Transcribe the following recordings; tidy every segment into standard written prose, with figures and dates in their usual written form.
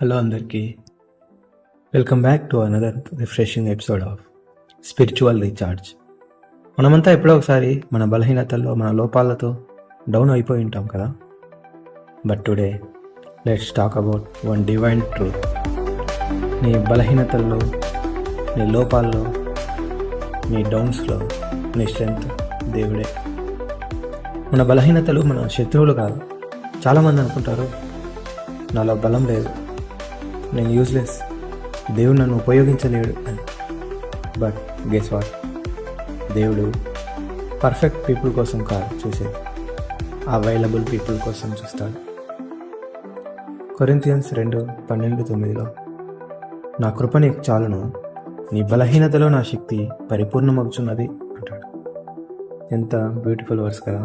Hello అందరికీ, welcome back to another refreshing episode of spiritual recharge. మనమంతా ఎప్పుడో ఒకసారి మన బలహీనతల్లో, మన లోపాలతో డౌన్ అయిపోయి ఉంటాం కదా. But today let's talk about one divine truth. నీ బలహీనతల్లో, నీ లోపాల్లో, నీ డౌన్స్లో నీ స్ట్రెంగ్త్ దేవుడే. మన బలహీనతలు మన శత్రువులు కాదు. చాలామంది అనుకుంటారు నాలో బలం లేదు, నేను యూజ్లెస్, దేవుడు నన్ను ఉపయోగించలేడు అని. బట్ గెస్ వాట్, దేవుడు పర్ఫెక్ట్ పీపుల్ కోసం కాదు చూసేది, అవైలబుల్ పీపుల్ కోసం చూస్తాడు. కొరింథియన్స్ 2:12-9 నా కృప నీకు చాలును, నీ బలహీనతలో నా శక్తి పరిపూర్ణమవుతున్నది అంటాడు. ఎంత బ్యూటిఫుల్ వర్స్ కదా.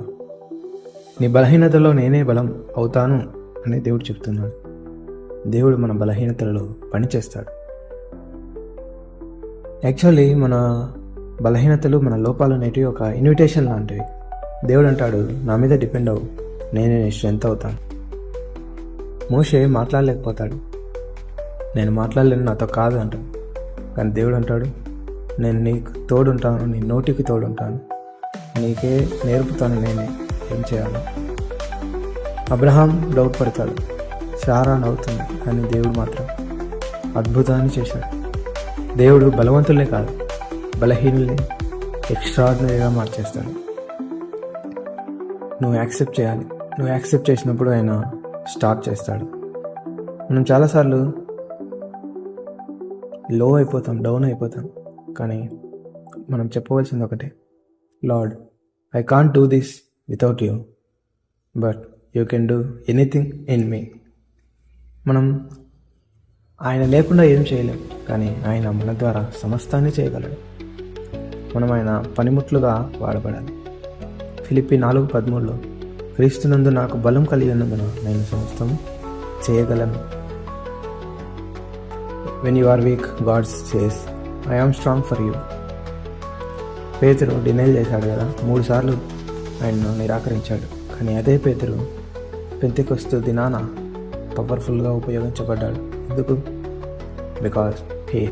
నీ బలహీనతలో నేనే బలం అవుతాను అని దేవుడు చెప్తున్నాడు. దేవుడు మన బలహీనతలలో పనిచేస్తాడు. యాక్చువల్లీ మన బలహీనతలు, మన లోపాలు అనేటివి ఒక ఇన్విటేషన్ లాంటివి. దేవుడు అంటాడు, నా మీద డిపెండ్ అవ్వు, నేనే నీ స్ట్రెంత్ అవుతాను. మోషే మాట్లాడలేకపోతాడు, నేను మాట్లాడలేను, నాతో కాదు అంటాడు. కానీ దేవుడు అంటాడు, నేను నీకు తోడుంటాను, నీ నోటికి తోడుంటాను, నీకే నేర్పుతాను నేనే ఏం చేయాలో. అబ్రహాం డౌట్ పడతాడు, శారా నవ్వుతుంది, కానీ దేవుడు మాత్రం అద్భుతాన్ని చేశాడు. దేవుడు బలవంతులనే కాదు, బలహీనుల్ని ఎక్స్ట్రాడినరీగా మార్చేస్తాడు. నువ్వు యాక్సెప్ట్ చేయాలి. నువ్వు యాక్సెప్ట్ చేసినప్పుడు ఆయన స్టార్ట్ చేస్తాడు. మనం చాలాసార్లు లో అయిపోతాం, డౌన్ అయిపోతాం, కానీ మనం చెప్పవలసింది ఒకటే, lord, I can't do this without you, but you can do anything in me. మనం ఆయన లేకుండా ఏం చేయలేం, కానీ ఆయన మన ద్వారా సమస్తాన్ని చేయగలడు. మనం ఆయన పనిముట్లుగా వాడబడాలి. ఫిలిప్పీ 4:13 క్రీస్తునందు నాకు బలం కలిగి ఉన్నందున నేను సమస్తం చేయగలను. When you are weak, God says I am strong for you. పేతురు డినైల్ చేశాడు కదా, 3 సార్లు ఆయన్ను నిరాకరించాడు. కానీ అదే పేతురు పెంతెకొస్తు దినాన పవర్ఫుల్గా ఉపయోగించబడ్డాడు. ఎందుకు? Because he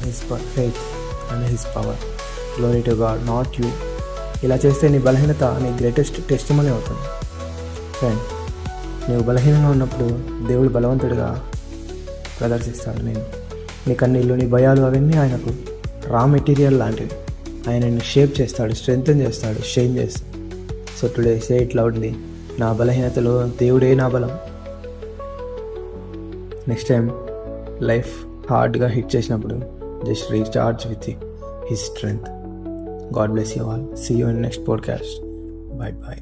His faith and His power. Glory to God, not you. ఇలా చేస్తే నీ బలహీనత నీ గ్రేటెస్ట్ టెస్టిమనీ అవుతుంది. ఫ్రెండ్, నీవు బలహీనంగా ఉన్నప్పుడు దేవుడు బలవంతుడిగా ప్రదర్శిస్తాడు. నీ కన్నీళ్ళు, నీ భయాలు అవన్నీ ఆయనకు రా మెటీరియల్ లాంటివి. ఆయనని షేప్ చేస్తాడు, స్ట్రెంగ్తన్ చేస్తాడు, షేమ్ చేస్తాడు. So today say it loudly, నా బలహీనతలో దేవుడే నా బలం. నెక్స్ట్ టైం లైఫ్ హార్డ్గా హిట్ చేసినప్పుడు just recharge with His strength. God bless you all. See you in next podcast. Bye bye.